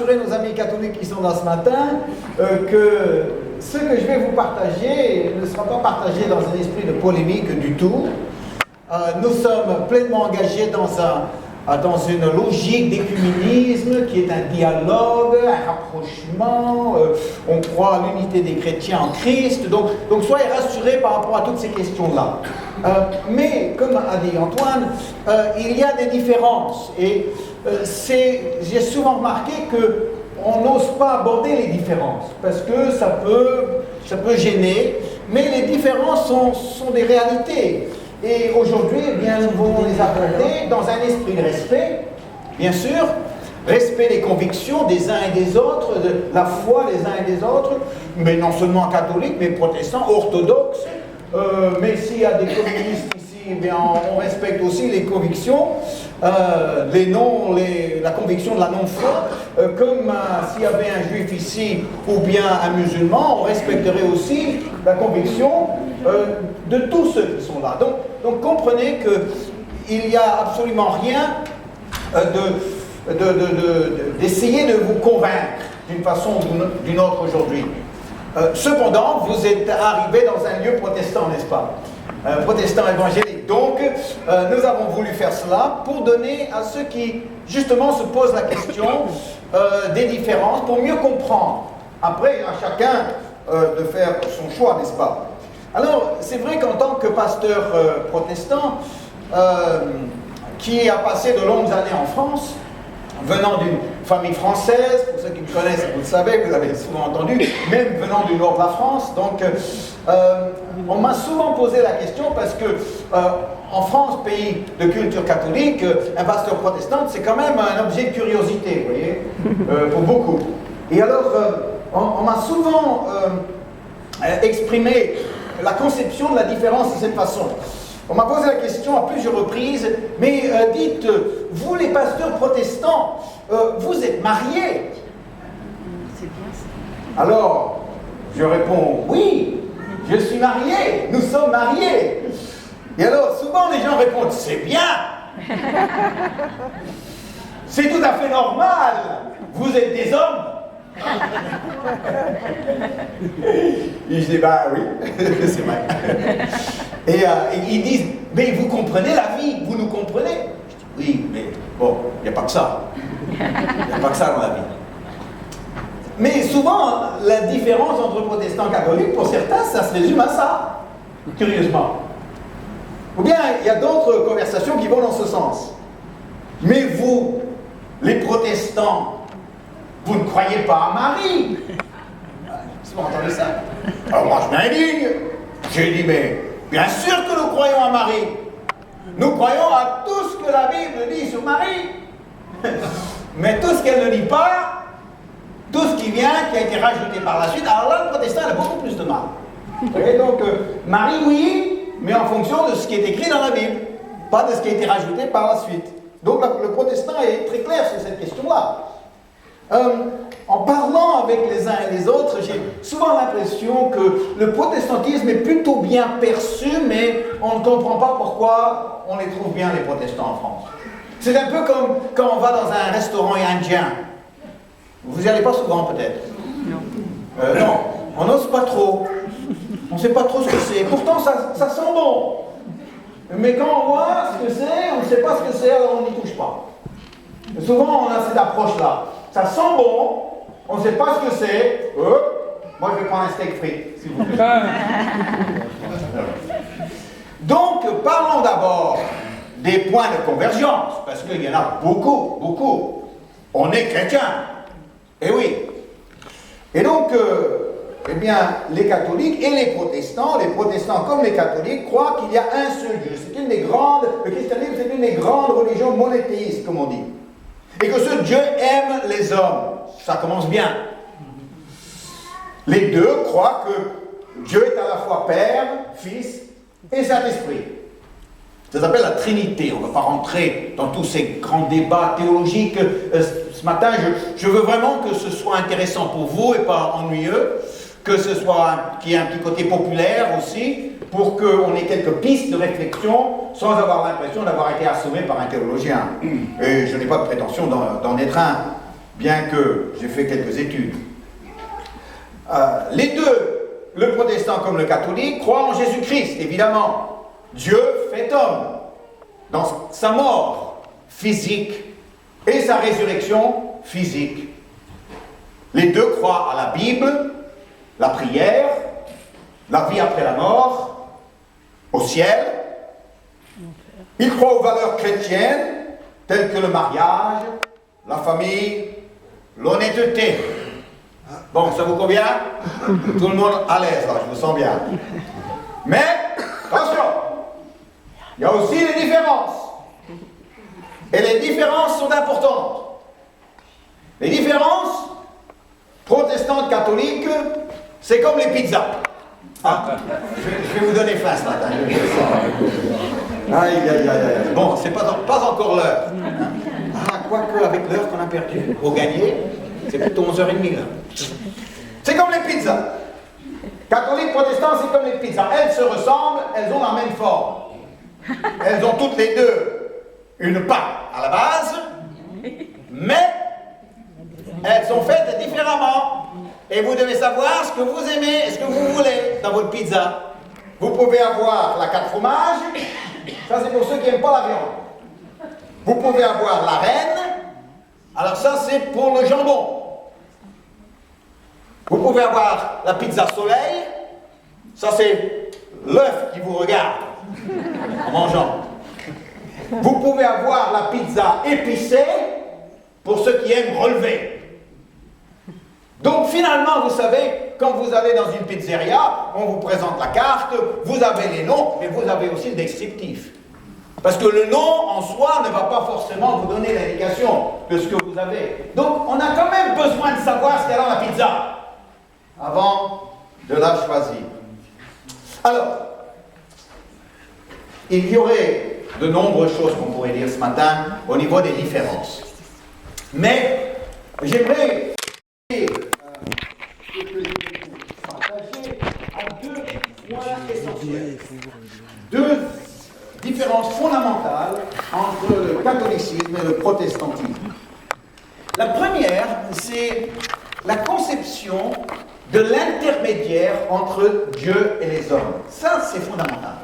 rassurer nos amis catholiques qui sont là ce matin que ce que je vais vous partager ne sera pas partagé dans un esprit de polémique du tout. Nous sommes pleinement engagés dans une logique d'écuménisme qui est un dialogue, un rapprochement. On croit à l'unité des chrétiens en Christ. Donc soyez rassurés par rapport à toutes ces questions-là. Mais, comme a dit Antoine, il y a des différences. Et j'ai souvent remarqué qu'on n'ose pas aborder les différences parce que ça peut gêner. Mais les différences sont des réalités. Et aujourd'hui, eh bien, nous voulons les aborder dans un esprit de respect, bien sûr, respect des convictions des uns et des autres, de la foi des uns et des autres, mais non seulement catholiques, mais protestants, orthodoxes. Mais s'il y a des communistes ici, eh bien, on respecte aussi les convictions, la conviction de la non-foi, comme s'il y avait un juif ici ou bien un musulman, on respecterait aussi la conviction de tous ceux qui sont là. Donc comprenez qu'il n'y a absolument rien d'essayer de vous convaincre d'une façon ou d'une autre aujourd'hui. Cependant, vous êtes arrivé dans un lieu protestant, n'est-ce pas? Protestant évangélique. Donc, nous avons voulu faire cela pour donner à ceux qui, justement, se posent la question des différences, pour mieux comprendre. Après, à chacun de faire son choix, n'est-ce pas? Alors, c'est vrai qu'en tant que pasteur protestant, qui a passé de longues années en France, venant d'une famille française, pour ceux qui me connaissent, vous le savez, vous l'avez souvent entendu, même venant du nord de la France, donc on m'a souvent posé la question parce que en France, pays de culture catholique, un pasteur protestant, c'est quand même un objet de curiosité, vous voyez, pour beaucoup. Et alors, on m'a souvent exprimé la conception de la différence de cette façon. On m'a posé la question à plusieurs reprises, mais dites, vous les pasteurs protestants, vous êtes mariés? C'est bien ça. Alors, je réponds, oui, je suis marié, nous sommes mariés. Et alors, souvent les gens répondent, c'est bien. C'est tout à fait normal, vous êtes des hommes. Et je dis, bah oui, c'est vrai. Et ils disent, mais vous comprenez la vie, vous nous comprenez? Je dis, oui, mais bon, il n'y a pas que ça. Il n'y a pas que ça dans la vie. Mais souvent, la différence entre protestants et catholiques, pour certains, ça se résume à ça, curieusement. Ou bien, il y a d'autres conversations qui vont dans ce sens. Mais vous, les protestants, vous ne croyez pas à Marie? Vous entendez ça? Alors moi je m'indigne. J'ai dit, mais bien sûr que nous croyons à Marie. Nous croyons à tout ce que la Bible dit sur Marie. Mais tout ce qu'elle ne dit pas, tout ce qui vient, qui a été rajouté par la suite, alors là le protestant a beaucoup plus de mal. Et donc Marie oui, mais en fonction de ce qui est écrit dans la Bible, pas de ce qui a été rajouté par la suite. Donc le protestant est très clair sur cette question-là. En parlant avec les uns et les autres, j'ai souvent l'impression que le protestantisme est plutôt bien perçu, mais on ne comprend pas pourquoi on les trouve bien, les protestants en France. C'est un peu comme quand on va dans un restaurant indien. Vous n'y allez pas souvent peut-être? Non. Non, on n'ose pas trop. On ne sait pas trop ce que c'est. Pourtant, ça sent bon. Mais quand on voit ce que c'est, on ne sait pas ce que c'est, alors on n'y touche pas. Et souvent, on a cette approche-là. Ça sent bon, on ne sait pas ce que c'est. Moi, je vais prendre un steak frit, s'il vous plaît. Donc, parlons d'abord des points de convergence, parce qu'il y en a beaucoup, beaucoup. On est chrétiens. Eh oui. Et donc, eh bien, les catholiques et les protestants comme les catholiques, croient qu'il y a un seul Dieu. Le christianisme, c'est une des grandes religions monothéistes, comme on dit. Et que ce Dieu aime les hommes. Ça commence bien. Les deux croient que Dieu est à la fois Père, Fils et Saint-Esprit. Ça s'appelle la Trinité. On ne va pas rentrer dans tous ces grands débats théologiques ce matin. Je veux vraiment que ce soit intéressant pour vous et pas ennuyeux. Que ce soit qu'il y ait un petit côté populaire aussi, pour qu'on ait quelques pistes de réflexion sans avoir l'impression d'avoir été assommé par un théologien. Et je n'ai pas de prétention d'en être un. bien que j'ai fait quelques études. Les deux, le protestant comme le catholique, croient en Jésus-Christ, évidemment. Dieu fait homme, dans sa mort physique et sa résurrection physique. Les deux croient à la Bible, la prière, la vie après la mort, au ciel. Ils croient aux valeurs chrétiennes, telles que le mariage, la famille, l'honnêteté. Bon, ça vous convient? Tout le monde à l'aise, là, je vous sens bien. Mais, attention, il y a aussi les différences. Et les différences sont importantes. Les différences, protestantes, catholiques, c'est comme les pizzas. Ah, je vais vous donner faim ce matin. Aïe, aïe, aïe, aïe. Bon, c'est pas encore l'heure. Ah, quoique avec l'heure qu'on a perdu, au gagné, c'est plutôt 11h30 là. C'est comme les pizzas. Catholiques, protestants, c'est comme les pizzas. Elles se ressemblent, elles ont la même forme. Elles ont toutes les deux une pâte à la base, mais elles sont faites différemment. Et vous devez savoir ce que vous aimez et ce que vous voulez dans votre pizza. Vous pouvez avoir la 4 fromages, ça c'est pour ceux qui n'aiment pas la viande. Vous pouvez avoir la reine, alors ça c'est pour le jambon. Vous pouvez avoir la pizza soleil, ça c'est l'œuf qui vous regarde en mangeant. Vous pouvez avoir la pizza épicée pour ceux qui aiment relever. Donc finalement, vous savez, quand vous allez dans une pizzeria, on vous présente la carte, vous avez les noms, mais vous avez aussi le descriptif. Parce que le nom en soi ne va pas forcément vous donner l'indication de ce que vous avez. Donc on a quand même besoin de savoir ce qu'il y a dans la pizza avant de la choisir. Alors, il y aurait de nombreuses choses qu'on pourrait dire ce matin au niveau des différences. Mais j'aimerais partager à deux points essentiels. Deux différences fondamentales entre le catholicisme et le protestantisme. La première, c'est la conception de l'intermédiaire entre Dieu et les hommes. Ça, c'est fondamental.